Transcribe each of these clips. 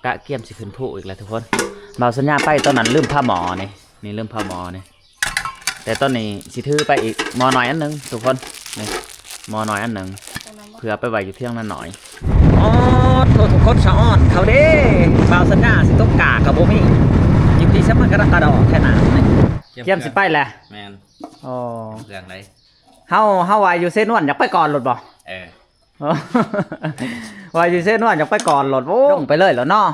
กะเกี่ยมสิขึ้นผู้อีกแล้วทุกคนเบาสัญญาไปตอนนั้นลืมผ้าหมอนี่ลืมผ้าหมอนี่แต่ตอนนี้สิถือไปอีกหมอหน่อยอันหนึ่งทุกคนนี่หมอหน่อยอันหนึ่งเผื่อไปไว้อยู่เที่ยงนั้นหน่อยอ๋อทุกคนสะอ้อนเขาเด้เบาสัญญาสิต้องกากับโบมี่ยิบดีซะมันกระดอกแค่นั้นเกี่ยมสิไปแหละแมนอ๋อเรื่องไรเฮาไว้อยู่เส้นนวลอยากไปก่อนหลุดบ่ไว้อยู่เส้นนวลอยากไปก่อนหลุดโอ้ลงไปเลยเหรอเนาะ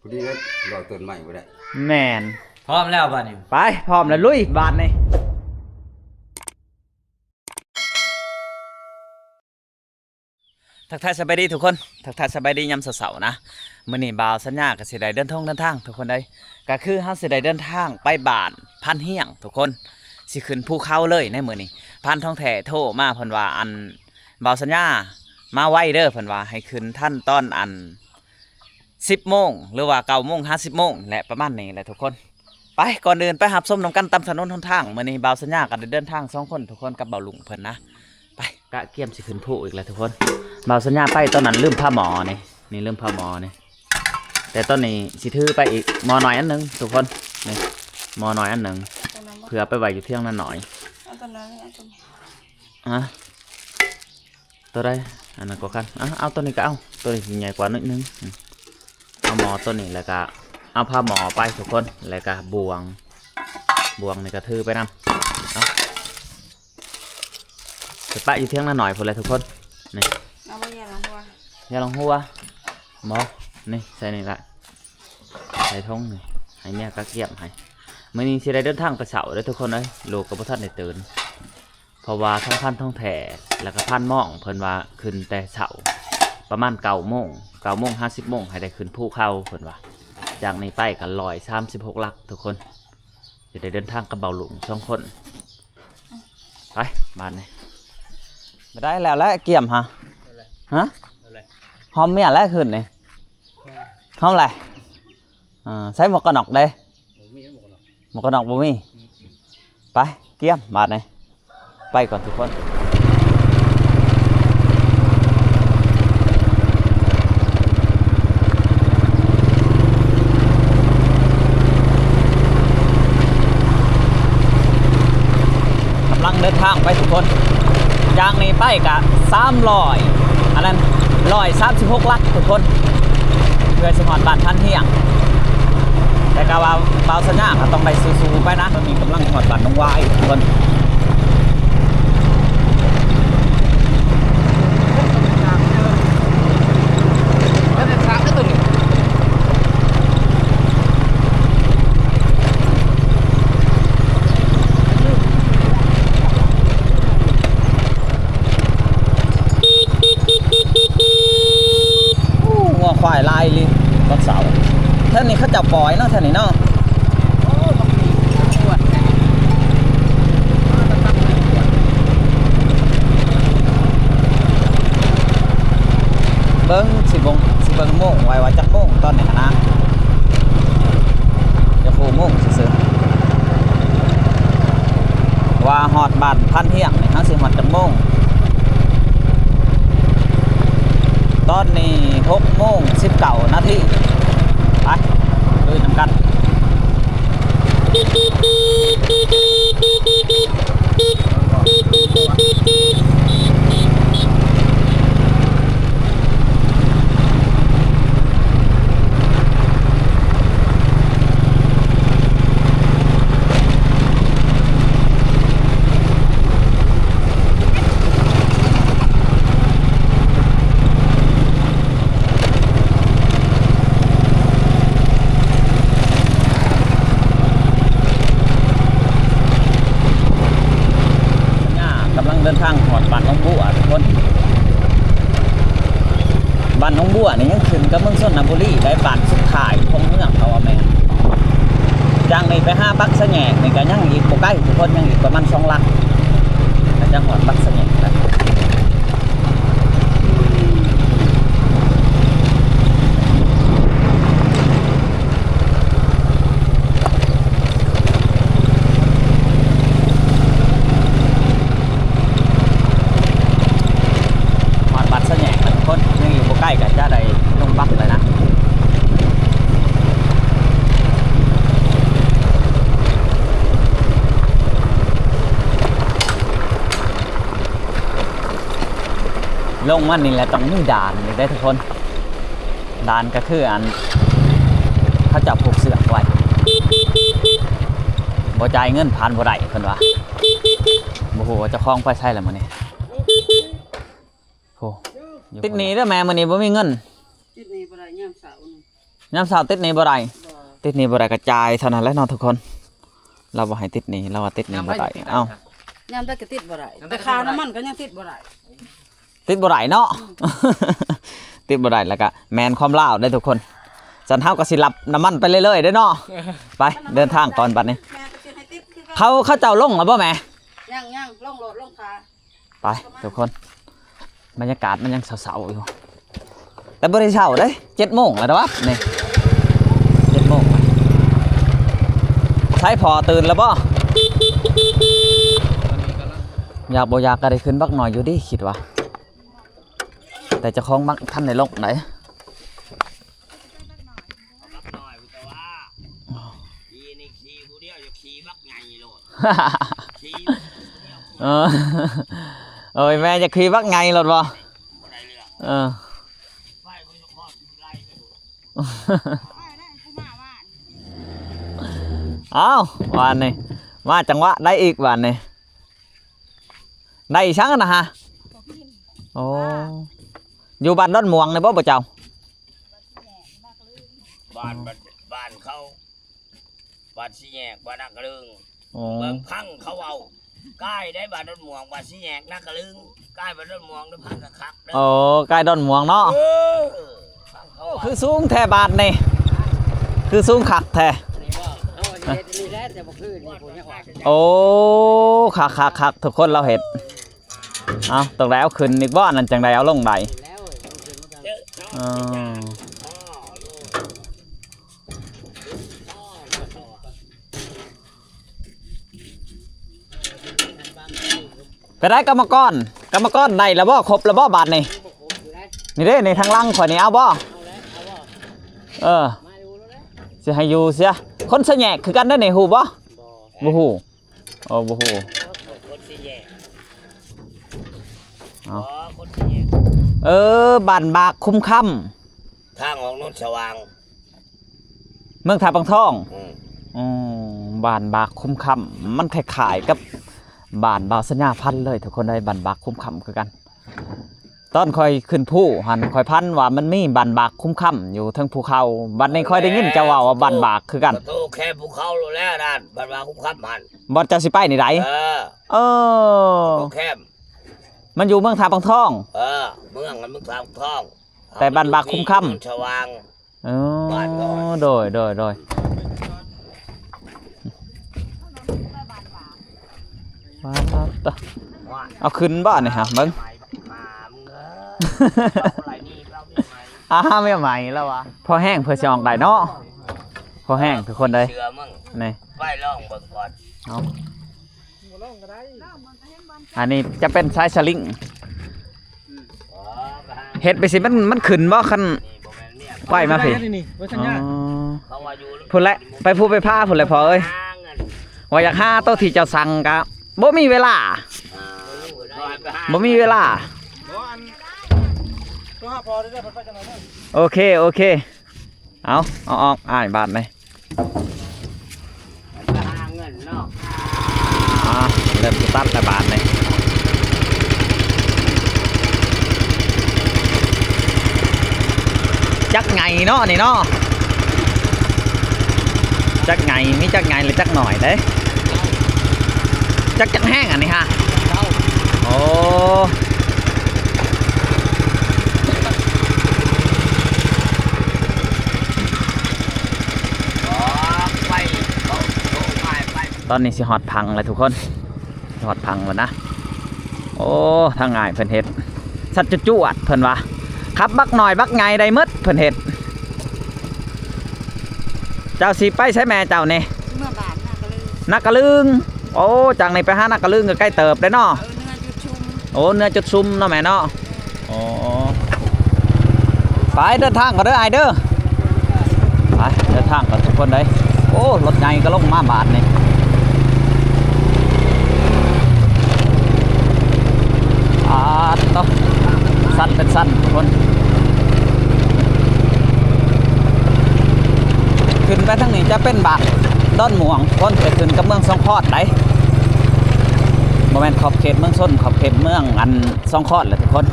พอดีแล้วรอต้นใหม่บ่ได้แมนพร้อมแล้วบ้านนี้ไปพร้อมแล้วลุยบานนี่ทักทายสบายดีทุกคนทักทายสบายดียามเสาร์นะมื้อนี้บ่าวสัญญาก็สิได้เดินทางทุกคนได้ก็คือเฮาสิได้เดินทางไปบ้านพันเฮียงทุกคนสิขึ้นภูเขาเลยในมื้อนี้พันท้องแท้โทรมาเพิ่นว่าอันบ่าวสัญญามาไวเด้อเพิ่นว่าให้ขึ้นท่านตอนอัน10 โมงหรือว่า9 โมง 50 โมงและประมาณนี้แหละทุกคนไปก่อนอื่นไปหับส้มน้ำกันตามถนนหนทางมื้อนี้บ่าวสัญญาก็ได้เดินทาง2 คนทุกคนกับบ่าวลุงเพิ่นนะไปกะเกี่ยมสิขึ้นผู้อีกแล้วทุกคนบ่าวสัญญาไปตอนนั้นลืมผ้าหมอนี่ลืมผ้าหมอนี่แต่ตอนนี้สิถือไปอีกหมอหน่อยอันหนึ่งทุกคนนี่หมอหน่อยอันหนึ่งเผื่อไปไว้อยู่เที่ยงนั้นหน่อยตัวใดอันนั้นก็กันเอาตัวนี้ก็เอาตัวนี้ใหญ่กว่านิดนึงเอาหมอตัวนี้แล้วก็เอาผ้าหมอไปทุกคนแล้วก็บวงนี่ก็ถือไปนำจะปะอยู่เที่ยงนั้นหน่อยพอเลยทุกคนนี่เอาไปแย่ลงหัวหมอนี่ใส่นี่ละใส่ทงนี่ให้เนี่ยก็เกียบให้มื่อนี้สิได้เดินทางไปเสาได้ทุกคนเลยลูกกับพ่อท่านได้ตื่นเพราะว่าทั้งพันท้องแถแล้วก็พันม่องเพิ่นว่าขึ้นแต่เสาประมาณ9 โมง 50 โมงให้ได้ขึ้นภูเขาเพิ่นว่าจากนี้ไปกัน136 ลักทุกคนจะได้เดินทางกับเบาหลุง2 คนไปบ้านนี่ไม่ได้แล้วเกี่ยมฮะหอมเมียแล้วขึ้นนี่หอมอะไรใส่หมวกกันน็อกได้หมวกกันน็อกบ่มีไปเกี่ยมบาดนี่ไปก่อนทุกคนกำลังเดินทางไปทุกคนจากนี้ไปกะ300อันนั้น136 ลักทุกคนเพื่อสมอดบ้านพันเฮียงแต่ก็ว่าเบาสัญญาก็ต้องไปสู้ๆไปนะตอนนี้กำลังหอดบ้านน้องวายทุกคนควายลายลิรถเสาท่านนี้เขาจับปล่อยเนาะท่านนี้เนาะเบิ้งสิเบิ้งโมงไว้ว่าจักโมงตอนไหนนะจะโผล่โมงซื้อว่าหอดบ้านพันเที่ยงนี่ทั้งสิหอดจักโมงตอนนี้6 โมง 19 นาทีไปดูน้ำกันเดินทางหอดบ้านน้องบัวทุกคนบ้านน้องบัวนี่ยังขึ้นกับเมืองชนบุรีได้บ้านสุดท้ายของเมืองเขาว่าแม่จากนี้ไป5 ปักสะแหงนี่ก็ยังอีกบ่ใกล้ทุกคนยังอีกประมาณ2 ลักก็จะหอดปักสะแหงแล้วใกล้กับจะได้ลงบักเลยนะ ลงมันนี่แหละต้องมีด่านนี่ได้ทุกคนด่านก็คืออันเขาจับผูกเสือกไว้บ่จ่ายเงินผ่านบ่ได้เพิ่นว่าบ่ฮู้ว่าเจ้าของไปใช้แล้วมื้อนี้โหติดหนี้เด้อแม่มื้อนี้บ่มีเงิน ติดหนี้บ่ได้ยามเสาร์นี่ ยามเช้าติดหนี้บ่ได้ บ่ ติดหนี้บ่ได้ก็จ่ายเท่านั้นแหละเนาะทุกคน เราบ่ให้ติดหนี้เราว่าติดหนี้บ่ได้เอ้าย ามได้ก็ติดบ่ได้แต่ค่าน้ำมันก็ยังติดบ่ได้ ติดบ่ได้เนาะ ติดบ่ได้แล้วก็แมนความลาวได้ทุกคนสันเฮาก็สิรับน้ำมันไปเรื่อยๆเด้อเนาะไปเดินทางก่อนบัดนี้ แม่ก็สิให้ติดคือกัน เขาเจ้าลงแล้วบ่แม่ ยังลงโหลดลงคา ไปทุกคนบรรยากาศมันยังเสาๆอยู่แต่บ่ได้เช้าเด้7:00 นแล้วเด้อวะนี่7:00 นใช้พอตื่นแล้วบ่อยากบ่อยากก็ได้ขึ้นบักหน่อยอยู่ดิคิดว่าแต่เจ้าของบักท่านได้ลงไหน เออเอ้ยแม่จะขี่บักไงหรอบ่เออเอ้าวันนี้มาจังหวะได้อีกวันนี้ได้อีกชั้งนะฮะโอ้อยู่บ้านดอนม่วงในบ่เจ้า บ้านเขาบ้านสีแยกบ้านนักกระลึง โอ้ เมืองพังเขาเอาใกล้ได้บ้านต้นม่วงบ้านสีแยกนักกระลึงใกล้บ้านต้นม่วงได้พังกระคักเด้อ โอ้ใกล้ดอนม่วงเนาะ พังเขา คือสูงแท้บาทนี่คือสูงคักแท้ เอาอันนี้นี่แหละแต่บ่คือนี่ผมยังว่า โอ้คักทุกคนเราเห็นเอาตรงไหนเอาขึ้นอีกบ่นั่นจังใดเอาลงใด แล้วเอ้ยเอาขึ้นมากัน เจอ อ๋อไปได้กรรมกรได้แล้วบ่ครบแล้วบ่บาทนี่ บ่ครบอยู่ได้ นี่เด้ในทางล่างข่อยนี่เอาบ่ เอาแล้วเอาบ่ เออ มาดูแล้วนะ สิให้อยู่เสียคนสะแหยกคือกันได้ในหูบ่ บ่ บ่ฮู้โอ้บ่ฮู้ คนสีแยก เอา คนสีแยก บ้านบากคุ้มค่ ทางออกโนนสว่าง ำเมืองท่าปังทอง อืม บ้านบากคุ้มค่ำมันคล้ายๆกับบ้านบาวสัญญาพันธุ์เลยทุกคนได้บ้านบากคุ้มค่ำคือกัน ตอนค่อยขึ้นผู้หันค่อยพันว่ามันมีบ้านบากคุ้มค่ำอยู่เทิงภูเขาบัดนี้ค่อยได้ยินเจ้าว่าบ้านบากคือกัน ประตูแค่ภูเขาโลแล้วนั่นบ้านมาคุ้มคับมัน บ่เจ้าสิไปนี่ได เออ เออ ก็แคบ มันอยู่เมืองท่าปังทอง เมืองกันเมืองทางท้อง แต่บ้านบากคุ้มค่ำ โนนสว่าง อ๋อ บ้านก่อน โดยว้าวตะเอาขึ้นบ้านนี่ฮะเบิ่ง มามึงเอ้ยอะไรนี่เราไม่ไหม ไม่ใหม่แล้ววะพอแห้งเพื่อจะออกได้เนาะพอแห้งทุกคนเลย เชื่อมึง นี่ ไปลองเบิ่งก่อน เอาอันนี้จะเป็นสายสลิง อ๋อไปหา เฮ็ดไปสิมันขึ้นบ่คัน นี่บ่แม่นเนี่ย ไปมาสิ นี่ อ๋อ เขาว่าอยู่ พุ่นแหละไปพูดไปพาพุ่นแหละพอเอ้ย หาเงิน ว่าอยากหาโต๊ะที่เจ้าสั่งกะบ่มีเวลา ไปหา บ่มีเวลาโอเคเอาออกอ่านบาทเลย ไปหาเงินเนาะ เริ่มสตาร์ทแต่บาทเลยจักไงเนาะนี่เนาะจักไงมีจักไงหรือจักหน่อยเด้จักแห้งอันนี้ฮะโอ้ ไปเขาโทรไป ตอนนี้สิฮอดพังเลยทุกคนสิฮอดพังแล้วนะโอ้ทางง่ายเพิ่นเฮ็ดสัตว์จุ๊ดเพิ่นว่าขับบักหน่อยบักไงได้หมดเพิ่นเฮ็ดเจ้าสิไปใช้แม่เจ้านี่ เมื่อบานน่ะก็เลย นักกระลึงโอ้จากนี้ไปหานักกระลึงก็ใกล้เติบได้เนาะ เนื้อจุดชุ่ม โอ้เนื้อจุดซุ่มเนาะแม่เนาะโอ้ไปเดินทางก่อนเด้อไอเด้อไปเดินทางก่อนทุกคนเลยโอ้รถใหญ่ก็ลงมาบาทนี่ต่อ สั้นเป็นสั้นทุกคนขึ้นไปทางนี้จะเป็นบาทด้อนหม่วงคนจะขึ้นกับเมืองสองคอดได้โมเมนต์ขอบเขตเมืองส้นขอบเขตเมืองอันสองคอดเลยทุกคน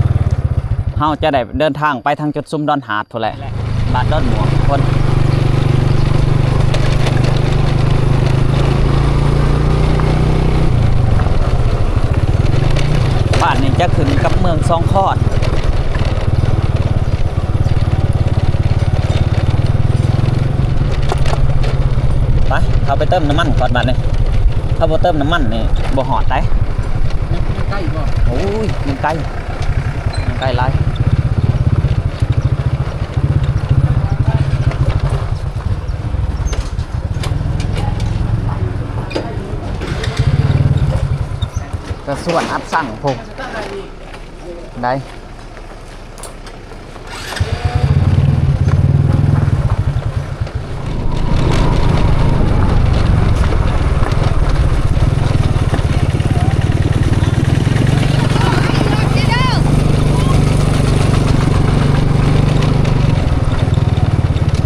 เฮาจะได้เดินทางไปทางจุดซุมดอนหาดทุแหละบาทด้อนหม่วงทุกคนบ้านนี้จะขึ้นกับเมืองสองคอดไปเขาไปเติมน้ำมันก่อนบ้านนี้ถ้าบ่เติมน้ำมันนี่บ่หอดได้ใกล้บ่โอ้ยมันใกล้ไรก็ส่วนอัดสั่งพงได้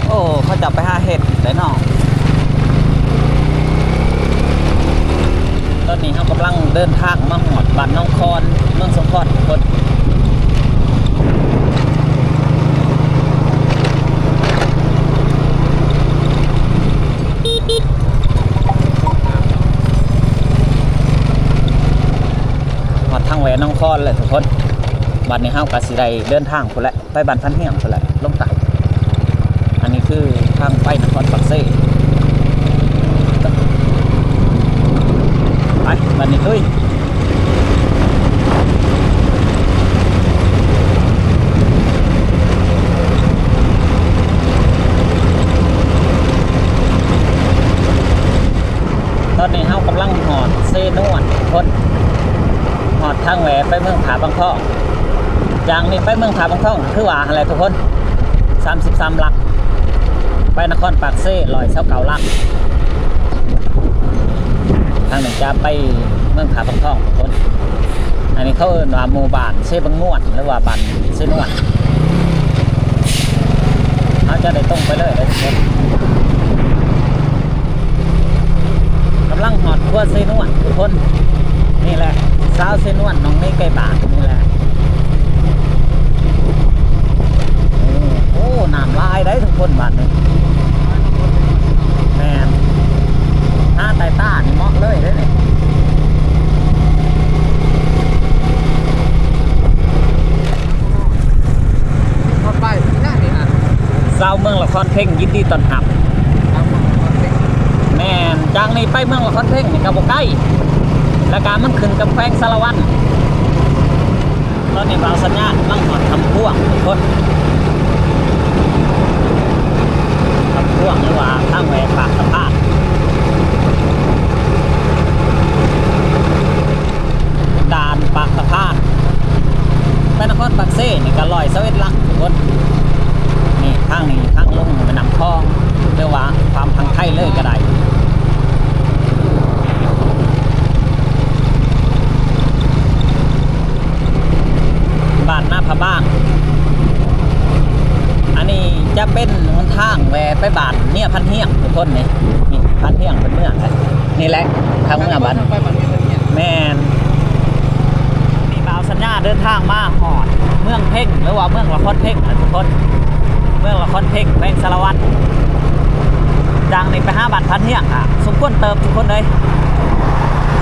โอ้เขาจับไปหาเห็ดได้เนาะตอนนี้เรากำลังเดินทางมาหอดบ้านน้องคอนเมืองสงขลาทุกคนหอดทางแหวนน้องคอนเลยทุกคนบ้านนี้เฮากะสิได้เดินทางพุ่นแหละไปบ้านพันเฮียงพุ่นแหละลงใต้อันนี้คือทางไปนครปักเซ่ไปบ้านนี้ลุยตอนนี้เฮากำลังหอดเซนวนคนหอดทางแหวไปเมืองผาบางท่องจากนี้ไปเมืองผาบางท่องคือว่าอะไรทุกคน33 ลักไปนครปากเซ่129 ลักทางหนึ่งจะไปเมืองผาบางท่องทุกคนอันนี้เขาเอิ้นว่าหมู่บ้านเซบังนวดหรือว่าบ้านเซนวดเขาจะได้ตรงไปเลยทุกคนกำลังหอดขั้วเซนวดทุกคนนี่แหละสาวเซนวดน้องนี่ใกล้บ้านนี่แหละโอ้น้ำลายได้ทุกคนบ้านนี้แมนหน้าไตต้านี่เหมาะเลยได้เนี่ยทอดไปหน้านี่ฮะสาวเมืองละครเพ่งยินดีต้อนรับแม่นจากนี้ไปเมืองละครเพ่งนี่ก็บ่ใกล้และการมันขึ้นกับแขวงสารวัตรตอนนี้เราสัญญาณมั่งหอดทำพ่วงทุกคนทำพ่วงหรือว่าทางแหวกปากสะพานด่านปากสะพานไปนครปากเซ่นี่ก็121 ลักทุกคนนี่ทางนี้ทางลงไปนำคลองเรียกว่าความพังไทยเลยก็ได้บ้านหน้าพะบ้างอันนี้จะเป็นหนทางแหวไปบ้านเนี่ยพันเฮียงทุกคนนี่พันเฮียงเป็นเมืองเลยนี่แหละทางเมืองบ้านแมนมีบ่าวสัญญาเดินทางมาหอดเมืองเพ่งหรือว่าเมืองละครเพ่งนะทุกคนเมืองละครเพ่งแขวงสารวัตรจากนี้ไป5 บ้านพันเฮียงอ่ะสมควรเติมทุกคนเลย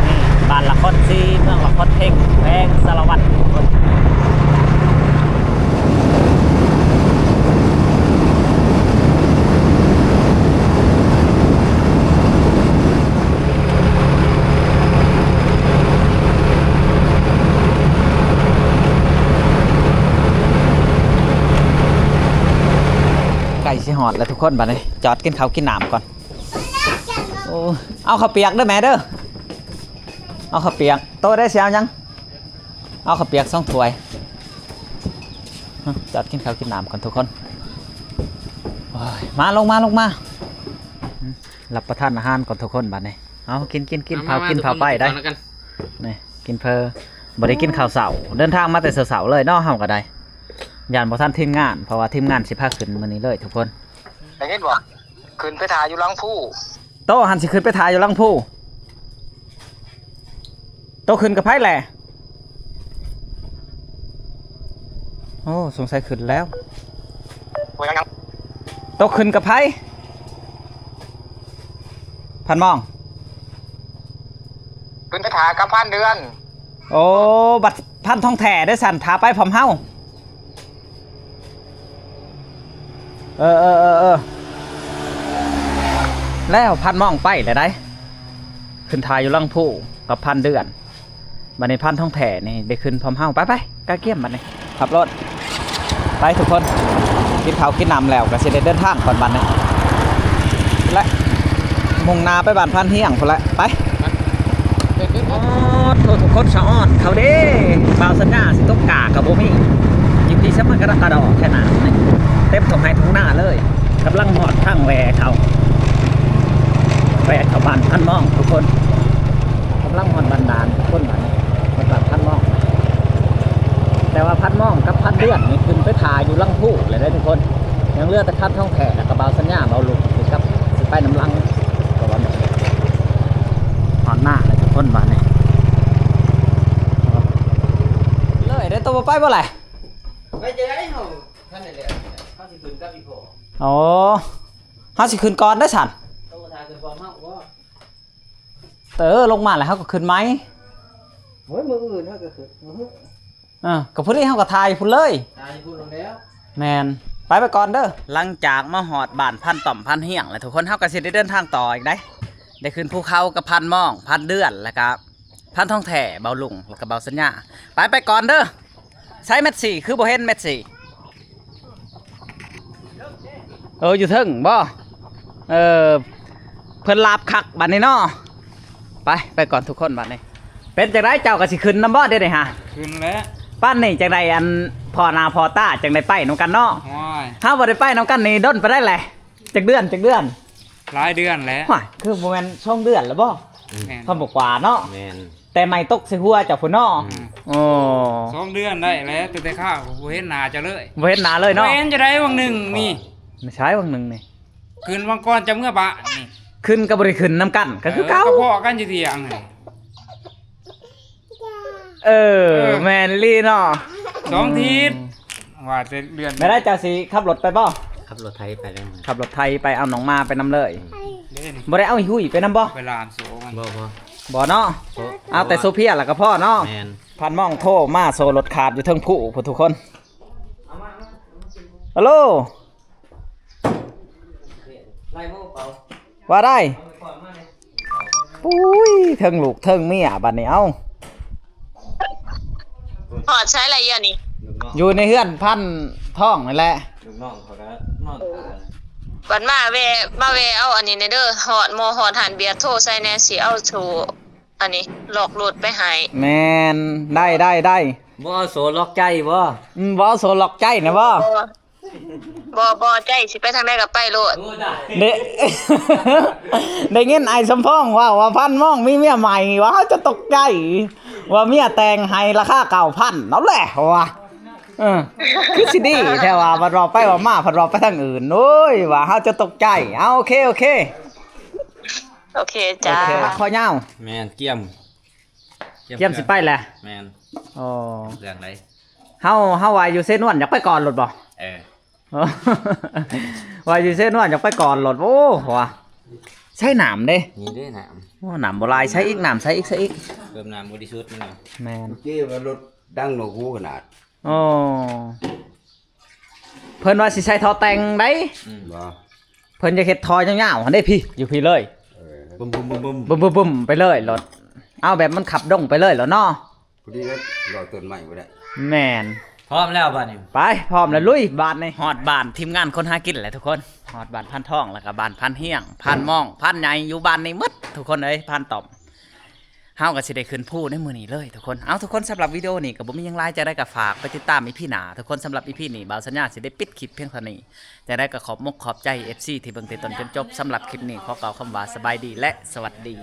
นี่บ้านละครซีเมืองละครเพ่งแขวงสารวัตรทุกคนไก่สิหอดแล้วทุกคนบัดนี้จอดกินข้าวกินน้ำก่อนโอ้เอาข้าวเปียกเด้อแม่เด้อเอาข้าวเปียกโตได้เสียวยังเอาข้าวเปียก2 ถ้วยจอดกินข้าวกินน้ำก่อนทุกคนมาลงมารับประทานอาหารก่อนทุกคนบัดนี้เอากินเผากินเผาไปได้นี่กินเพอบได้กินข้าวเสาเดินทางมาแต่เสาเลยเนาะเฮาก็ได้ ย่านบ่ทันทีมงานเพราะว่าทีมงานสิพาขึ้นมื้อนี้เลยทุกคน ได้ยินบ่ขึ้นไปถ่ายอยู่หลังผู้ โตหันสิขึ้นไปถ่ายอยู่หลังผู้โตขึ้นกับไผแหละโอ้สงสัยขึ้นแล้ว บ่ยัง โตขึ้นกับไผพันมอง ขึ้นไปถ่ายกับพันเดือน โอ้บัตรพันทองแท้ได้สั่นถาไปพร้อมเฮาเออแล้วพันมองไปเลยได้ขึ้นทายอยู่หลังผู้กับพันเดือนบัดนี้พันทองแท้นี่ได้ขึ้นพร้อมเฮาไปกาเกียมบัดนี้ขับรถไปทุกคนกินข้าวกินน้ำแล้วก็สิได้เดินทางก่อนบัดนี้และมุ่งหน้าไปบ้านพันเฮียงพุ่นละไปอ๋อทุกคนสะอ้อนเขาเด้บ่าวสัญญาสิตกกากับบ่มีอยู่ที่สมันกระดอกแค่นั้นนี่เต็มถุงให้ถุงหน้าเลยกำลังหอดทางแหวเขาบ้านพันมองทุกคนกำลังหอดบันดาลทุกคนบัดนี้บ้านพันมองแต่ว่าพันมองกับพันเดือนนี่ขึ้นไปถ่ายอยู่ลังผู้เลยได้ทุกคนยังเลือแต่พันท้องแผ่กับบ่าวสัญญาเบาลุกนี่ครับสิไปน้ำลังก็ว่าหอดหน้าเลยทุกคนบ้านนี้เลยได้ตัวไปบ่ไร ไปจะได้เฮาท่านนี่แหละเฮาสิขึ้นกับอีพ่อ อ๋อเฮาสิขึ้นก่อนได้อสั่น โตทายขึ้นพร้อมเฮาบ่ ลงมาแล้วเฮาก็ขึ้นไหม โอ้ยมื้ออื่นเฮาก็ขึ้นก็พุ่นนี้เฮาก็ถ่ายพุ่นเลย ตายพูดลงแล้ว แมนไปก่อนเด้อหลังจากมาหอดบ้านพันต่อมพันเฮียงแล้วทุกคนเฮาก็สิได้เดินทางต่ออีกได้ขึ้นภูเขากับพันมองพันเดือนแล้วก็พันทองแถ่เบาลุงแล้วก็เบาสัญญาไปก่อนเด้อใช้เม็ด4คือบ่เห็นเม็ด4อยู่เทิงบ่เพิ่นลาบคักบัดนี้เนาะไปก่อนทุกคนบัดนี้เป็นจังไดเจ้าก็สิขึ้นนำบ่ได้ฮะ ขึ้นแล้ว ป้านนี่จังไดอันพ่อนาพ่อตาจังไดไปนำกันเนาะ ว้าย ถ้าบ่ได้ไปนำกันนี่ด้นไปได้แหละจักเดือน หลายเดือนแล้ว ว้ายคือบ่แม่นช่องเดือนแล้วบ่ แม่น พอบ่กว่าเนาะ แมน แต่ไม่ตกใส่หัวเจ้าพุ่นเนาะโอ้ 2เดือนได้แล้วแต่ข้าวบ่เห็นหน้าจะเลย บ่เห็นหน้าเลยเนาะ บ่เห็นจะได้วังหนึงนี่ ไม่ใช่วังหนึงนี่ ขึ้นวังก่อนจะเมื่อบะนี่ ขึ้นก็บ่ได้ขึ้นนำกันก็คือเก่า ก็พอกันอยู่ที่อย่างนี่ แม่นลี่เนาะ 2ทิศว่าจะเดือน ไม่ได้เจ้าสิขับรถไปบ่ ขับรถไทยไปแล้ว ขับรถไทยไปเอาน้องมาไปนำเลย เด้นี่ บ่ได้เอาหิ้ยไปนำบ่ เวลาอันโสมัน บ่ บ่เนาะเอาแต่โซเฟียแล้วก็พ่อเนาะ แมน พันมองโทรมาโซรถขาดอยู่เทิงผู้ผู้ทุกคนฮัลโหล ไล่โม่เป่า ว่าได้ปุ้ยเทิงลูกเทิงเมียบัดนี้เอา หอดใช้อะไรอย่างนี้ ลูกน้อง อยู่ในเฮือนพันท่องนั่นแหละ ลูกน้องเขาก็นอนตาย บัดมาแวเอาอันนี้ในเด้อหอดหอดหันเบียร์โทรใส่แน่สิเอาโชว์อันนี้หลอกโหลดไปให้ แมนได้ บ่เอาโซล็อกใจบ่ บ่เอาโซล็อกใจนะบ่ บ่ใจสิไปทางใดก็ไปโลด เด้ ได้เงินไอ้สมพงษ์ว่าพันมองมีเมียใหม่ว่าเขาจะตกใจว่าเมียแต่งให้ราคา9,000เอาแหละว่าคือสิดีแท้ว่าพัดรอไปว่ามาพัดรอไปทางอื่นโอ้ยว่าเขาจะตกใจเอาโอเค โอเคจ้า ข้อยาว แมนเกี่ยม เยี่ยมสิไปแหละ แมน อ๋อ เรื่องไร เฮาว่าอยู่เส้นนวลอยากไปก่อนรถบ่ ว่าอยู่เส้นนวลอยากไปก่อนรถโอ้ว่ะใช้หนามเด้ นี่ได้หนาม โอ้หนามโบราณใช้อีกหนามใช้อีก เพิ่มน้ำบริสุทธิ์นี่ แมน เกี่ว่ารถดังหนวกหูขนาด โอ้เพิ่นว่าสิใช้ท่อแต่งได้ บ่ เพิ่นจะเฮ็ดท่อยาวๆหั่นเด้พี่อยู่พี่เลย บึ้มบึ้มบึ้มบึ้ม บึ้มๆไปเลยรถเอาแบบมันขับดงไปเลยแล้วเนาะ พอดีแล้วรอต้นใหม่บ่ได้ แม่น พร้อมแล้วบัดนี้ ไปพร้อมแล้วลุยบ้านนี่ฮอดบ้านทีมงานคนหากินแหละทุกคนฮอดบ้านพันทองแล้วก็บ้านพันเฮียงพันมองพันใหญ่อยู่บ้านนี้หมดทุกคนเอ้ยพันต่อมเฮาก็สิได้ขึ้นผู้ในมื้อนี้เลยทุกคนเอาทุกคนสำหรับวิดีโอนี้ก็บ่มีหยังหลายจะได้ก็ฝากไปติดตามอีพีหน้าทุกคนสำหรับอีพีนี้บ่าวสัญญาสิได้ปิดคลิปเพียงเท่านี้จะได้ก็ขอบใจ FC ที่เบิ่งแต่ต้นจนจบสำหรับคลิปนี้ขอกล่าวคำว่าสบายดีและสวัสดี